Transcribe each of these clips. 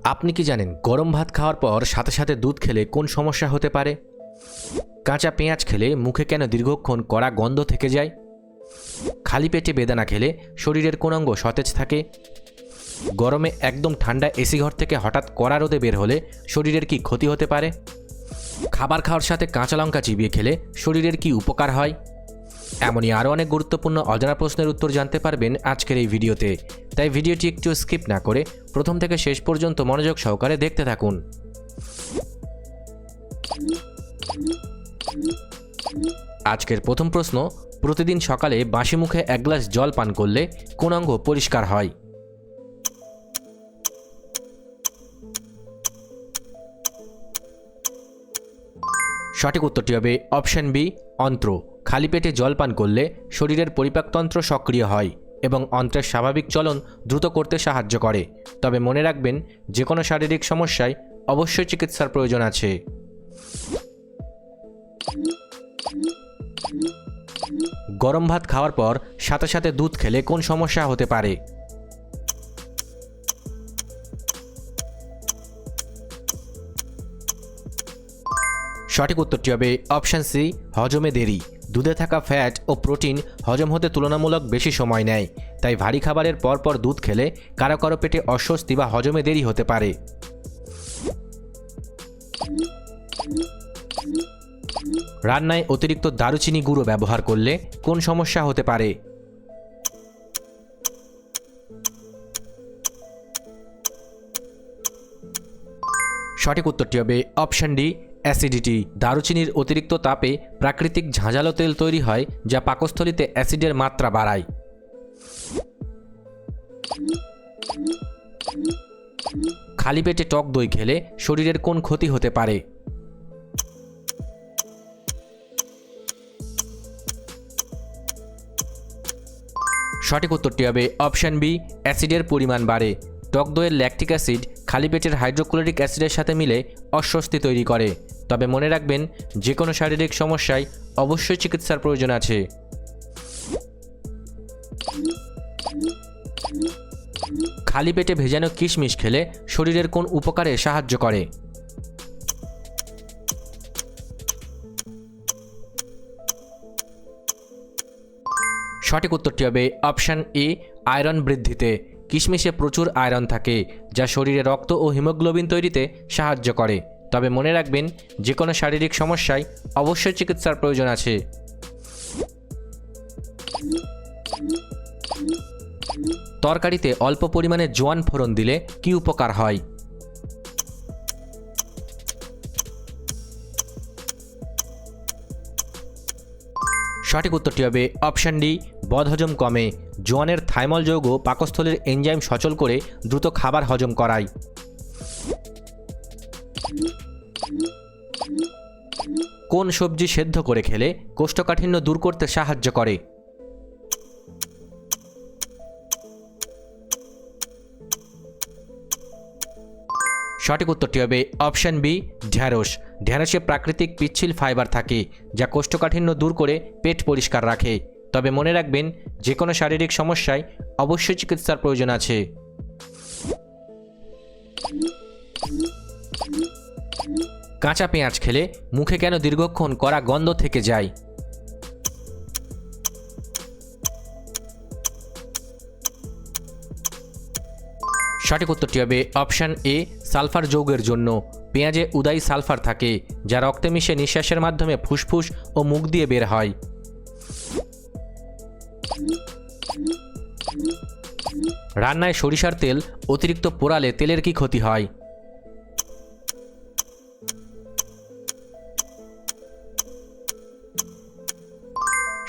আপনি কি জানেন গরম ভাত খাওয়ার পর সাথে সাথে দুধ খেলে কোন সমস্যা হতে পারে? কাঁচা পেঁয়াজ খেলে মুখে কেন দীর্ঘক্ষণ কড়া গন্ধ থেকে যায়? খালি পেটে বেদানা খেলে শরীরের কোন অঙ্গ সতেজ থাকে? গরমে একদম ঠান্ডা এসি ঘর থেকে হঠাৎ কড়া রোদে বের হলে শরীরের কি ক্ষতি হতে পারে? খাবার খাওয়ার সাথে কাঁচা লঙ্কা চিবিয়ে খেলে শরীরের কি উপকার হয়? এমনই আরও অনেক গুরুত্বপূর্ণ অজানা প্রশ্নের উত্তর জানতে পারবেন আজকের এই ভিডিওতে। তাই ভিডিওটি একটু স্কিপ না করে প্রথম থেকে শেষ পর্যন্ত মনোযোগ সহকারে দেখতে থাকুন। আজকের প্রথম প্রশ্ন, প্রতিদিন সকালে বাসি মুখে এক গ্লাস জল পান করলে কোন অঙ্গ পরিষ্কার হয়? সঠিক উত্তরটি হবে অপশন বি, অন্ত্র। খালি পেটে জল পান করলে শরীরের পরিপাকতন্ত্র সক্রিয় হয় এবং অন্ত্রের স্বাভাবিক চলন দ্রুত করতে সাহায্য করে। তবে মনে রাখবেন, যে কোনো শারীরিক সমস্যায় অবশ্যই চিকিৎসার প্রয়োজন আছে। গরম ভাত খাওয়ার পর সাথে সাথে দুধ খেলে কোন সমস্যা হতে পারে? সঠিক উত্তরটি হবে অপশন সি, হজমে দেরি। দুধে থাকা ফ্যাট ও প্রোটিন হজম হতে তুলনামূলক বেশি সময় নেয়, তাই ভারী খাবারের পরপর দুধ খেলে কারো কারো পেটে অস্বস্তি বা হজমে দেরি হতে পারে। রান্নায় অতিরিক্ত দারুচিনি গুঁড়ো ব্যবহার করলে কোন সমস্যা হতে পারে? সঠিক উত্তরটি হবে অপশন ডি, অ্যাসিডিটি। দারুচিনির অতিরিক্ত তাপে প্রাকৃতিক ঝাঁঝালো তেল তৈরি হয়, যা পাকস্থলীতে অ্যাসিডের মাত্রা বাড়ায়। খালি পেটে টক দই খেলে শরীরের কোন ক্ষতি হতে পারে? সঠিক উত্তরটি হবে অপশন বি, অ্যাসিডের পরিমাণ বাড়ে। টক দইয়ের ল্যাকটিক অ্যাসিড খালি পেটের হাইড্রোক্লোরিক অ্যাসিডের সাথে মিলে অস্বস্তি তৈরি করে। তবে মনে রাখবেন, যে কোনো শারীরিক সমস্যায় অবশ্যই চিকিৎসার প্রয়োজন আছে। খালি পেটে ভেজানো কিশমিশ খেলে শরীরের কোন উপকারে সাহায্য করে? সঠিক উত্তরটি হবে অপশন এ, আয়রন বৃদ্ধিতে। কিশমিশে প্রচুর আয়রন থাকে, যা শরীরে রক্ত ও হিমোগ্লোবিন তৈরিতে সাহায্য করে। তবে মনে রাখবেন, যে কোনো শারীরিক সমস্যায় অবশ্যই চিকিৎসার প্রয়োজন আছে। তরকারিতে অল্প পরিমাণে জোয়ান ফোড়ন দিলে কি উপকার হয়? সঠিক উত্তরটি হবে অপশন ডি, বদহজম কমে। জোয়ানের থাইমল যৌগ পাকস্থলীর এনজাইম সচল করে দ্রুত খাবার হজম করায়। কোন সবজি সেদ্ধ করে খেলে কোষ্ঠকাঠিন্য দূর করতে সাহায্য করে? সঠিক উত্তরটি হবে অপশন বি, ঢ্যাঁড়স। ঢ্যাঁড়সে প্রাকৃতিক পিচ্ছিল ফাইবার থাকে, যা কোষ্ঠকাঠিন্য দূর করে পেট পরিষ্কার রাখে। তবে মনে রাখবেন, যে কোনো শারীরিক সমস্যায় অবশ্যই চিকিৎসার প্রয়োজন আছে। কাঁচা পেঁয়াজ খেলে মুখে কেন দীর্ঘক্ষণ কড়া গন্ধ থেকে যায়? সঠিক উত্তরটি হবে অপশন এ, সালফার যৌগের জন্য। পেঁয়াজে উদায়ী সালফার থাকে, যা রক্তে মিশে নিঃশ্বাসের মাধ্যমে ফুসফুস ও মুখ দিয়ে বের হয়। রান্নায় সরিষার তেল অতিরিক্ত পোড়ালে তেলের কি ক্ষতি হয়?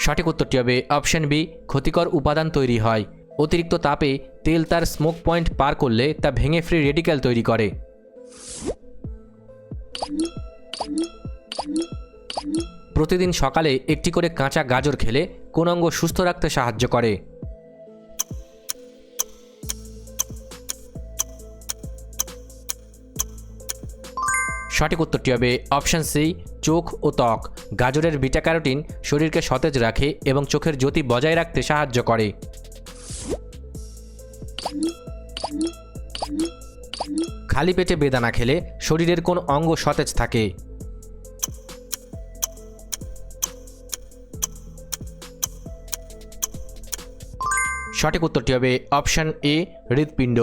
সঠিক উত্তরটি হবে অপশন বি, ক্ষতিকর উপাদান তৈরি হয়। অতিরিক্ত তাপে তেল তার স্মোক পয়েন্ট পার করলে তা ভেঙে ফ্রি রেডিক্যাল তৈরি করে। প্রতিদিন সকালে একটি করে কাঁচা গাজর খেলে কোন অঙ্গ সুস্থ রাখতে সাহায্য করে? সঠিক উত্তরটি হবে অপশন সি, চোখ ও ত্বক। গাজরের বিটা ক্যারোটিন শরীরকে সতেজ রাখে এবং চোখের জ্যোতি বজায় রাখতে সাহায্য করে। খালি পেটে বেদানা খেলে শরীরের কোন অঙ্গ সতেজ থাকে? সঠিক উত্তরটি হবে অপশান এ, হৃৎপিণ্ড।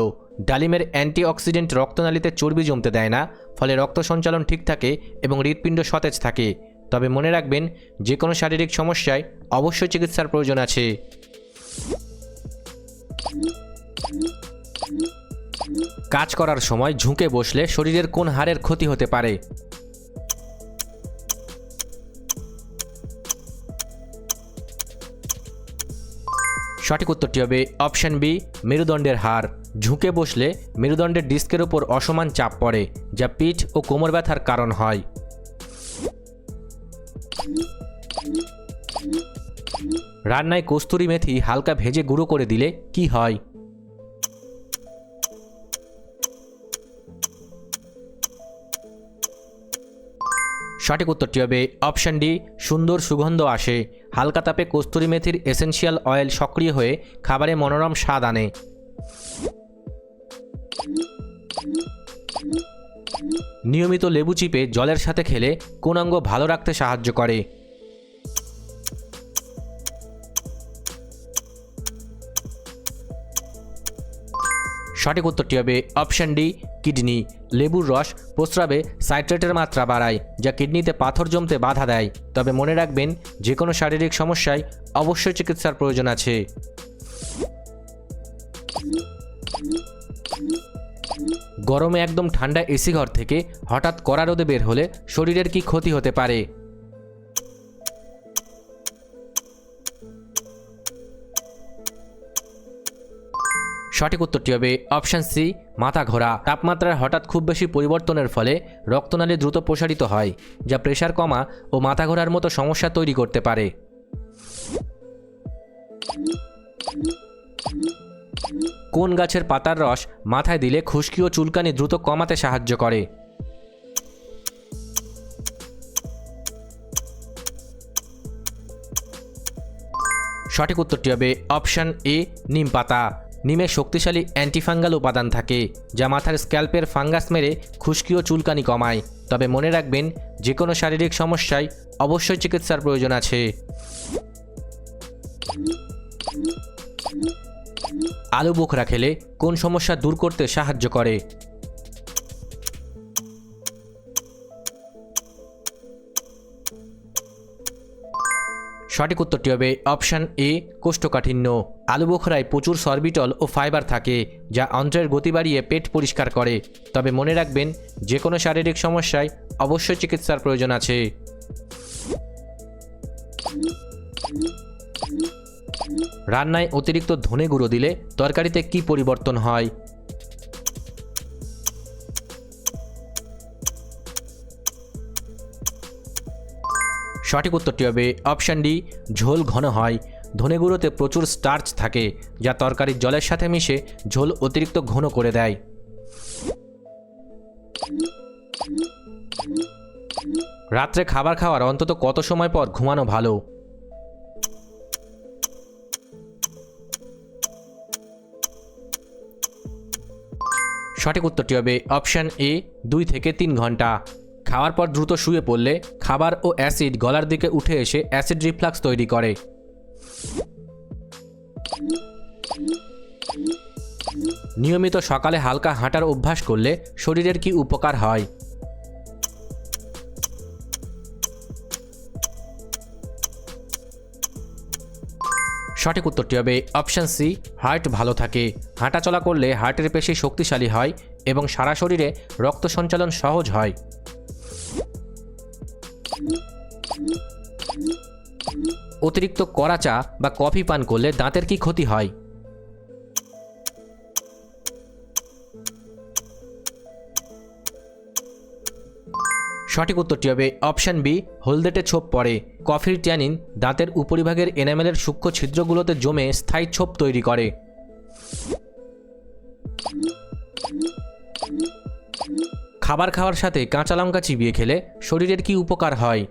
ডালিমের অ্যান্টিঅক্সিডেন্ট রক্তনালীতে চর্বি জমতে দেয় না, ফলে রক্ত সঞ্চালন ঠিক থাকে এবং হৃৎপিণ্ড সতেজ থাকে। তবে মনে রাখবেন, যে কোনো শারীরিক সমস্যায় অবশ্যই চিকিৎসার প্রয়োজন আছে। কাজ করার সময় ঝুঁকে বসলে শরীরের কোন হাড়ের ক্ষতি হতে পারে? সঠিক উত্তরটি হবে অপশান বি, মেরুদণ্ডের হাড়। ঝুঁকে বসলে মেরুদণ্ডের ডিস্কের ওপর অসমান চাপ পড়ে, যা পিঠ ও কোমর ব্যথার কারণ হয়। রান্নায় কস্তুরি মেথি হালকা ভেজে গুঁড়ো করে দিলে কি হয়? সঠিক উত্তরটি হবে অপশান ডি, সুন্দর সুগন্ধ আসে। হালকা তাপে কস্তুরি মেথির এসেনশিয়াল অয়েল সক্রিয় হয়ে খাবারে মনোরম স্বাদ আনে। নিয়মিত লেবু চিপে জলের সাথে খেলে কোন অঙ্গ ভালো রাখতে সাহায্য করে? সঠিক উত্তরটি হবে অপশান ডি, কিডনি। লেবুর রস প্রস্রাবে সাইট্রেটের মাত্রা বাড়ায়, যা কিডনিতে পাথর জমতে বাধা দেয়। তবে মনে রাখবেন, যে কোনো শারীরিক সমস্যায় অবশ্যই চিকিৎসার প্রয়োজন আছে। গরমে একদম ঠান্ডা এসি ঘর থেকে হঠাৎ কড়া রোদে বের হলে শরীরের কি ক্ষতি হতে পারে? সঠিক উত্তরটি হবে অপশান সি, মাথা ঘোরা। তাপমাত্রার হঠাৎ খুব বেশি পরিবর্তনের ফলে রক্তনালী দ্রুত প্রসারিত হয়, যা প্রেশার কমা ও মাথা ঘোরার মতো সমস্যা তৈরি করতে পারে। কোন গাছের পাতার রস মাথায় দিলে খুশকি ও চুলকানি দ্রুত কমাতে সাহায্য করে? সঠিক উত্তরটি হবে অপশান এ, নিম পাতা। নিমে শক্তিশালী অ্যান্টিফাঙ্গাল উপাদান থাকে, যা মাথার স্ক্যাল্পের ফাঙ্গাস মেরে খুশকি ও চুলকানি কমায়। তবে মনে রাখবেন, যে কোনো শারীরিক সমস্যায় অবশ্যই চিকিৎসার প্রয়োজন আছে। আলু বোখরা খেলে কোন সমস্যা দূর করতে সাহায্য করে? সঠিক উত্তরটি হবে অপশান এ, কোষ্ঠকাঠিন্য। আলু বোখরায় প্রচুর সরবিটল ও ফাইবার থাকে, যা অন্ত্রের গতি বাড়িয়ে পেট পরিষ্কার করে। তবে মনে রাখবেন, যে কোনো শারীরিক সমস্যায় অবশ্যই চিকিৎসার প্রয়োজন আছে। রান্নায় অতিরিক্ত ধনে গুঁড়ো দিলে তরকারিতে কি পরিবর্তন হয়? সঠিক উত্তরটি হবে অপশান ডি, ঝোল ঘন হয়। ধনে গুঁড়োতে প্রচুর স্টার্চ থাকে, যা তরকারির জলের সাথে মিশে ঝোল অতিরিক্ত ঘন করে দেয়। রাত্রে খাবার খাওয়ার অন্তত কত সময় পর ঘুমানো ভালো? সঠিক উত্তরটি হবে অপশান এ, 2 থেকে 3 ঘন্টা। খাওয়ার পর দ্রুত শুয়ে পড়লে খাবার ও অ্যাসিড গলার দিকে উঠে এসে অ্যাসিড রিফ্লাক্স তৈরি করে। নিয়মিত সকালে হালকা হাঁটার অভ্যাস করলে শরীরের কি উপকার হয়? সঠিক উত্তরটি হবে অপশান সি, হার্ট ভালো থাকে। হাঁটাচলা করলে হার্টের পেশি শক্তিশালী হয় এবং সারা শরীরে রক্ত সঞ্চালন সহজ হয়। অতিরিক্ত কড়া চা বা কফি পান করলে দাঁতের কি ক্ষতি হয়? সঠিক উত্তরটি হবে অপশান বি, হলদেটে ছোপ পড়ে। কফির ট্যানিন দাঁতের উপরিভাগের এনামেলের সূক্ষ্ম ছিদ্রগুলোতে জমে স্থায়ী ছোপ তৈরি করে। খাবার খাওয়ার সাথে কাঁচা লঙ্কা চিবিয়ে খেলে শরীরের কি উপকার হয়?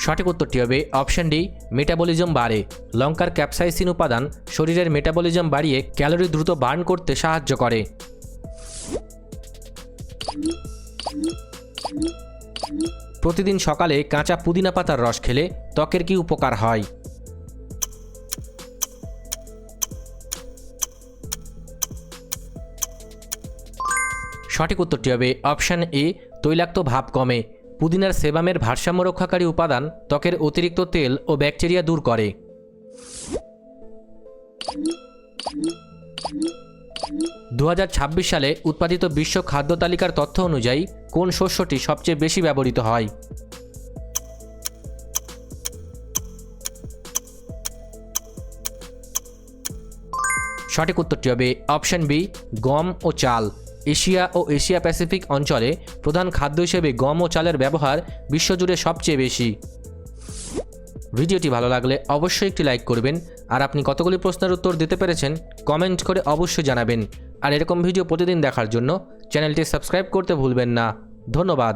সঠিক উত্তরটি হবে অপশন ডি, মেটাবলিজম বাড়ে। লঙ্কার ক্যাপসাইসিন উপাদান শরীরের মেটাবলিজম বাড়িয়ে ক্যালোরি দ্রুত বার্ন করতে সাহায্য করে। প্রতিদিন সকালে কাঁচা পুদিনা পাতার রস খেলে ত্বকের কি উপকার হয়? সঠিক উত্তরটি হবে অপশন এ, তৈলাক্ত ভাব কমে। পুদিনার সেবামের ভারসাম্য রক্ষাকারী উপাদান ত্বকের অতিরিক্ত তেল ও ব্যাকটেরিয়া দূর করে। 2026 সালে উৎপাদিত বিশ্ব খাদ্য তালিকার তথ্য অনুযায়ী কোন শস্যটি সবচেয়ে বেশি ব্যবহৃত হয়? সঠিক উত্তরটি হবে অপশন বি, গম ও চাল। এশিয়া ও এশিয়া প্যাসিফিক অঞ্চলে প্রধান খাদ্য হিসেবে গম ও চালের ব্যবহার বিশ্বজুড়ে সবচেয়ে বেশি। ভিডিওটি ভালো লাগলে অবশ্যই একটি লাইক করবেন, আর আপনি কতগুলি প্রশ্নের উত্তর দিতে পেরেছেন কমেন্ট করে অবশ্যই জানাবেন। আর এরকম ভিডিও প্রতিদিন দেখার জন্য চ্যানেলটি সাবস্ক্রাইব করতে ভুলবেন না। ধন্যবাদ।